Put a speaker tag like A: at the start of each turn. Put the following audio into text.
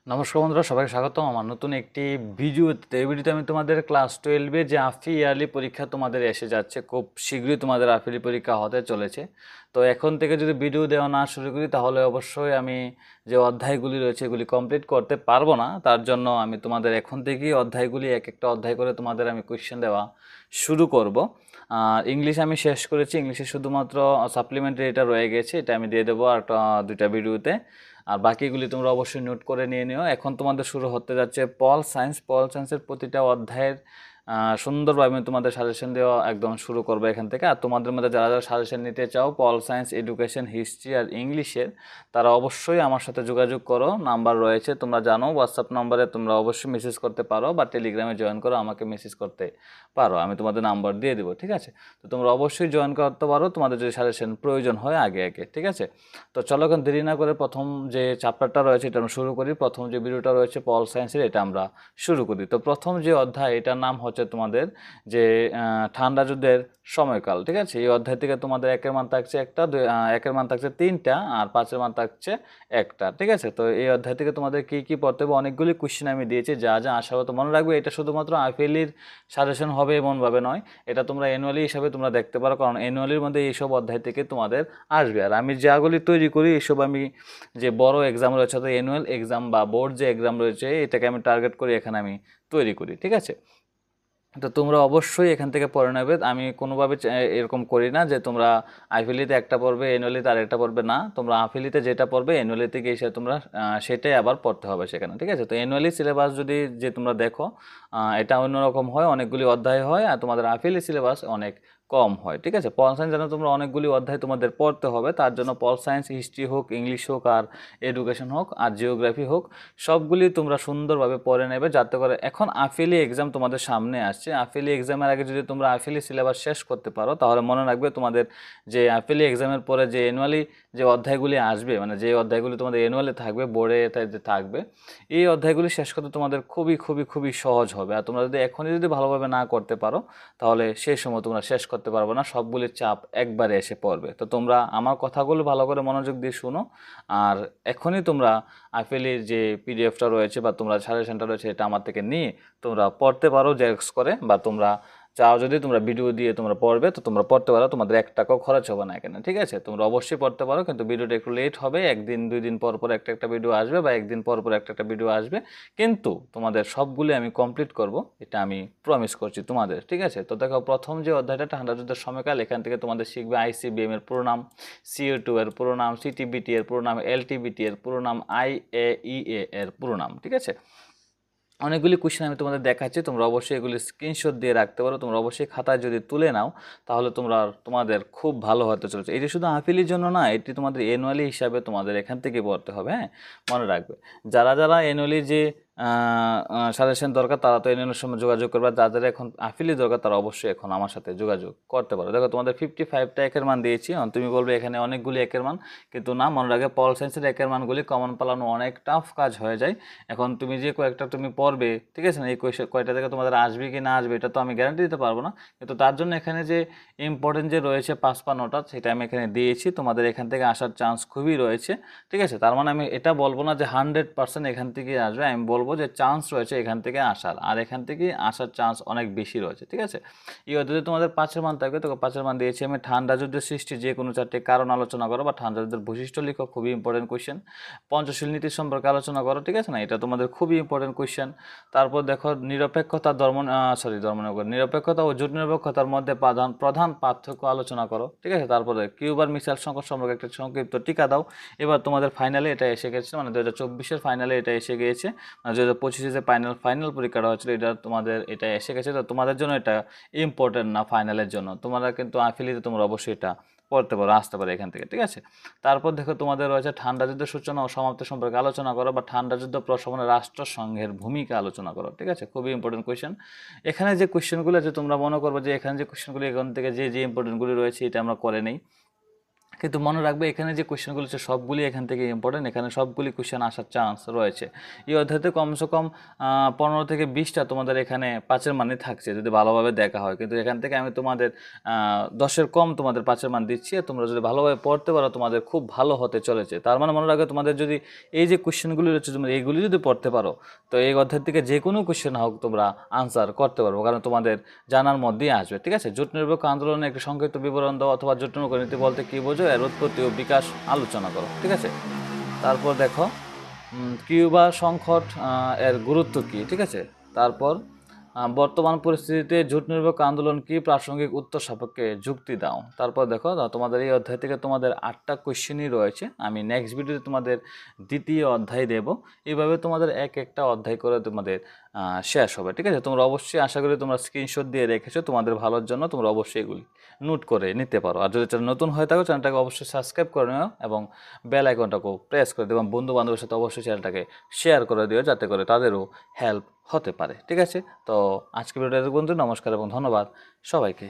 A: নমস্কার বন্ধুরা, সবাইকে স্বাগতম আমার নতুন একটি ভিডিওতে। এই ভিডিওতে আমি তোমাদের ক্লাস 12-এ যে হাফ ইয়ারলি পরীক্ষা তোমাদের এসে যাচ্ছে, খুব শীঘ্রই তোমাদের হাফ ইয়ারলি পরীক্ষা হতে চলেছে। তো এখন থেকে যদি ভিডিও দেওয়া না শুরু করি তাহলে অবশ্যই আমি যে অধ্যায়গুলি রয়েছে এগুলি কমপ্লিট করতে পারবো না। তার জন্য আমি তোমাদের এখন থেকেই অধ্যায়গুলি এক একটা অধ্যায় করে তোমাদের আমি কোয়েশ্চেন দেওয়া শুরু করব। আর ইংলিশ আমি শেষ করেছি, ইংলিশে শুধুমাত্র সাপ্লিমেন্টারি এটা রয়ে গেছে, এটা আমি দিয়ে দেবো আর দুইটা ভিডিওতে। আর বাকিগুলি তোমরা অবশ্যই নোট করে নিয়ে নিও। এখন তোমাদের শুরু হতে যাচ্ছে পল সায়েন্স। পল সায়েন্সের প্রতিটা অধ্যায়ের সুন্দরভাবে আমি তোমাদের সাজেশন দেওয়া একদম শুরু করবো এখান থেকে। আর তোমাদের মধ্যে যারা যারা সাজেশন নিতে চাও পল সায়েন্স, এডুকেশন, হিস্ট্রি আর ইংলিশের, তারা অবশ্যই আমার সাথে যোগাযোগ করো। নাম্বার রয়েছে তোমরা জানো, হোয়াটসঅ্যাপ নাম্বারে তোমরা অবশ্যই মেসেজ করতে পারো বা টেলিগ্রামে জয়েন করো, আমাকে মেসেজ করতে পারো, আমি তোমাদের নাম্বার দিয়ে দেবো। ঠিক আছে, তো তোমরা অবশ্যই জয়েন করতে পারো তোমাদের যদি সাজেশন প্রয়োজন হয় আগে আগে। ঠিক আছে, তো চলো এখন দেরি না করে প্রথম যে চ্যাপ্টারটা রয়েছে এটা আমরা শুরু করি। প্রথম যে ভিডিওটা রয়েছে পল সায়েন্সের, এটা আমরা শুরু করি। তো প্রথম যে অধ্যায়, এটার নাম হচ্ছে তোমাদের যে ঠান্ডা যুদ্ধের সময়কাল। ঠিক আছে, এই অধ্যায় থেকে তোমাদের একের মান থাকছে একটা, একের মান থাকছে তিনটা, আর পাঁচের মান থাকছে একটা। ঠিক আছে, তো এই অধ্যায় থেকে তোমাদের কি কি পড়তে হবে, অনেকগুলি কোশ্চেন আমি দিয়েছি, যা যা আসা হবে তো মনে রাখবে। এটা শুধুমাত্র আইপিএলির সাজেশন হবে এমনভাবে নয়, এটা তোমরা অ্যানুয়ালি হিসাবে তোমরা দেখতে পারো, কারণ অ্যানুয়ালির মধ্যে এইসব অধ্যায় থেকে তোমাদের আসবে। আর আমি যাগুলি তৈরি করি এইসব আমি যে বড় এক্সাম রয়েছে, অর্থাৎ অ্যানুয়াল এক্সাম বা বোর্ড যে এক্সাম রয়েছে, এটাকে আমি টার্গেট করি এখানে আমি তৈরি করি। ঠিক আছে, তো তোমরা অবশ্যই এখান থেকে পড়ে নেবে। আমি কোনোভাবে এরকম করি না যে তোমরা আইফেলিতে একটা পড়বে অ্যানুয়ালিতে আর একটা পড়বে না। তোমরা আইফেলিতে যেটা পড়বে অ্যানুয়ালিতে গিয়ে এসে তোমরা সেটাই আবার পড়তে হবে সেখানে। ঠিক আছে, তো অ্যানুয়ালি সিলেবাস যদি যে তোমরা দেখো, এটা অন্যরকম হয়, অনেকগুলি অধ্যায় হয়, আর তোমাদের আইফেলি সিলেবাস অনেক কম হয়। ঠিক আছে, পল সায়েন্স যেন তোমরা অনেকগুলি অধ্যায় তোমাদের পড়তে হবে, তার জন্য পল সায়েন্স, হিস্ট্রি হোক, ইংলিশ হোক, আর এডুকেশন হোক, আর জিওগ্রাফি হোক, সবগুলি তোমরা সুন্দরভাবে পড়ে নেবে, যাতে করে এখন আফিলি এক্সাম তোমাদের সামনে আসছে। আফিলি এক্সামের আগে যদি তোমরা আফিলি সিলেবাস শেষ করতে পারো তাহলে মনে রাখবে তোমাদের যে আফিলি এক্সামের পরে যে অ্যানুয়ালি যে অধ্যায়গুলি আসবে, মানে যে অধ্যায়গুলি তোমাদের অ্যানুয়ালি থাকবে, বোর্ডে থাকবে, এই অধ্যায়গুলি শেষ করতে তোমাদের খুবই খুবই খুবই সহজ হবে। আর তোমরা যদি এখনই যদি ভালোভাবে না করতে পারো তাহলে সেই সময় তোমরা শেষ করতে পারবে না, সবগুলির চাপ একবারে এসে পড়বে। তো তোমরা আমার কথাগুলো ভালো করে মনোযোগ দিয়ে শুনো, আর এখনই তোমরা আইপিএলের যে পিডিএফটা রয়েছে বা তোমরা সাজেশনটা রয়েছে এটা আমার থেকে নিয়ে তোমরা পড়তে পারো জেরক্স করে, বা তোমরা চাও যদি তোমরা ভিডিও দিয়ে তোমরা পড়বে তো তোমরা পড়তে পারো, তোমাদের 1 টাকাও খরচ হবে না এখানে। ঠিক আছে, তোমরা অবশ্যই পড়তে পারো, কিন্তু ভিডিওটা একটু লেট হবে, একদিন 2 দিন পর পর একটা একটা ভিডিও আসবে, বা একদিন পর পর একটা একটা ভিডিও আসবে, কিন্তু তোমাদের সবগুলি আমি কমপ্লিট করব, এটা আমি প্রমিস করছি তোমাদের। ঠিক আছে, তো দেখো প্রথম যে অধ্যায়টা ঠান্ডা যুদ্ধের সময়কাল, এখান থেকে তোমাদের শিখবে আইসিবিএম এর পুরো নাম, CO2 এর পুরো নাম, সিটিবিটি এর পুরো নাম, এলটিবিটি এর পুরো নাম, IAEA এর পুরো নাম। ঠিক আছে, অনেকগুলি কোশ্চেন আমি তোমাদের দেখাচ্ছি, তোমরা অবশ্যই এগুলি স্ক্রিনশট দিয়ে রাখতে পারো। তোমরা অবশ্যই খাতায় যদি তুলে নাও তাহলে তোমাদের খুব ভালো হতে চলেছে। এটি শুধু আপিলের জন্য না, এটি তোমাদের অ্যানুয়ালি হিসাবে তোমাদের এখান থেকে পড়তে হবে। হ্যাঁ, মনে রাখবে, যারা যারা অ্যানুয়ালি যে সাজেশন দরকার তারা তো অ্যানুয়ালের সময় যোগাযোগ করবে, যাদের এখন আপিলি দরকার তারা অবশ্যই এখন আমার সাথে যোগাযোগ করতে পারো। দেখো তোমাদের 55টা একের মান দিয়েছি, তুমি বলবে এখানে অনেকগুলি একের মান, কিন্তু না, মনে রাখবে পল সায়েন্সের একের মানগুলি কমন পালানো অনেক টাফ কাজ হয়ে যায়। এখন তুমি যে কয়েকটা তুমি পড়বে, ঠিক আছে না, এই কয়টা থেকে তোমাদের আসবে কি না আসবে এটা তো আমি গ্যারান্টি দিতে পারবো না, কিন্তু তার জন্য এখানে যে ইম্পর্টেন্ট যে রয়েছে 55টা সেটা আমি এখানে দিয়েছি, তোমাদের এখান থেকে আসার চান্স খুবই রয়েছে। ঠিক আছে, তার মানে আমি এটা বলবো না যে 100% এখান থেকে আসবে, আমি বলবো যে চান্স রয়েছে এখান থেকে আসার, আর এখান থেকে আসার চান্স অনেক বেশি রয়েছে। ঠিক আছে, এই অধ্যায়ে তোমাদের 5-এর মান থাকবে, তো 5-এর মান দিয়েছি আমি। ঠান্ডা যুদ্ধের সৃষ্টির যে কোনো 4টি কারণ আলোচনা করো, বা ঠান্ডা যুদ্ধের বৈশিষ্ট্য লিখো, খুবই ইম্পর্টেন্ট কোয়েশ্চেন। পঞ্চশীল নীতি সম্পর্কে আলোচনা করো, ঠিক আছে না, এটা তোমাদের খুবই ইম্পর্টেন্ট কোয়েশ্চেন। তারপর দেখো নিরপেক্ষতা নিরপেক্ষতা ও জোট নিরপেক্ষতার মধ্যে প্রধান প্রধান পার্থক্য আলোচনা করো। ঠিক আছে, তারপরে কিউবার মিসাইল সংকট সম্পর্কে একটা সংক্ষিপ্ত টিকা দাও। এবার তোমাদের ফাইনালে এটা এসে গেছে, মানে 2024-এর ফাইনালে এটা এসে গিয়েছে, মানে 2025-এ যে ফাইনাল পরীক্ষাটা হচ্ছিল এটা তোমাদের এটা এসে গেছে। তো তোমাদের জন্য এটা ইম্পর্টেন্ট না, ফাইনালের জন্য তোমরা কিন্তু আফিলিতে তোমরা অবশ্যই এটা পড়তে পারো, আসতে পারো এখান থেকে। ঠিক আছে, তারপর দেখো তোমাদের রয়েছে ঠান্ডা যুদ্ধের সূচনা ও সমাপ্তি সম্পর্কে আলোচনা করো, বা ঠান্ডা যুদ্ধ প্রশমনে রাষ্ট্রসংঘের ভূমিকা আলোচনা করো। ঠিক আছে, খুবই ইম্পর্টেন্ট কোয়েশ্চেন। এখানে যে কোয়েশ্চেনগুলো আছে তোমরা মনে করবে যে এখানে যে কোয়েশ্চেনগুলি এখান থেকে যে যে ইম্পর্টেন্টগুলি রয়েছে এটা আমরা করে নেই, কিন্তু মনে রাখবে এখানে যে কোশ্চেনগুলো আছে সবগুলি এখান থেকে ইম্পর্টেন্ট, এখানে সবগুলি কোশ্চেন আসার চান্স রয়েছে। এই অধ্যায়তে কমসে কম 15 থেকে 20টা তোমাদের এখানে 5-এর মানে থাকছে যদি ভালোভাবে দেখা হয়, কিন্তু এখান থেকে আমি তোমাদের 10-এর কম তোমাদের 5-এর মান দিচ্ছি। আর তোমরা যদি ভালোভাবে পড়তে পারো তোমাদের খুব ভালো হতে চলেছে। তার মানে মনে রাখবে তোমাদের যদি এই যে কোশ্চেনগুলি রয়েছে তোমরা এইগুলি যদি পড়তে পারো তো এই অধ্যায় থেকে যে কোনো কোশ্চেন হোক তোমরা আনসার করতে পারবো, কারণ তোমাদের জানার মধ্যেই আসবে। ঠিক আছে, জোট নিরপেক্ষ আন্দোলনের একটি সংক্ষিপ্ত বিবরণ দাও অথবা জোট নিরপেক্ষ নীতি বলতে কী বোঝো এর উৎপত্তি ও বিকাশ আলোচনা করো। ঠিক আছে, তারপর দেখো কিউবা সংকট এর গুরুত্ব কী। ঠিক আছে, তারপর বর্তমান পরিস্থিতিতে জোট নিরপেক্ষ আন্দোলন কি, প্রাসঙ্গিক উত্তর সাপেক্ষে যুক্তি দাও। তারপর দেখো তোমাদের এই অধ্যায় থেকে তোমাদের 8টা কোশ্চেনই রয়েছে। আমি নেক্সট ভিডিওতে তোমাদের দ্বিতীয় অধ্যায় দেব। এইভাবে তোমাদের একটা অধ্যায় করে তোমাদের শেষ হবে। ঠিক আছে, তোমরা অবশ্যই আশা করি তোমরা স্ক্রিনশট দিয়ে রেখেছো, তোমাদের ভালোর জন্য তোমরা অবশ্যই এগুলি নোট করে নিতে পারো। আর যদি চ্যানেল নতুন হয়ে থাকো চ্যানেলটাকে অবশ্যই সাবস্ক্রাইব করে নিও এবং বেল আইকনটাকেও প্রেস করে দিও এবং বন্ধু বান্ধবের সাথে অবশ্যই চ্যানেলটাকে শেয়ার করে দিও যাতে করে তাদেরও হেল্প হতে পারে। ঠিক আছে, তো আজকে ভিডিওটা এতক্ষণ। নমস্কার এবং ধন্যবাদ সবাইকে।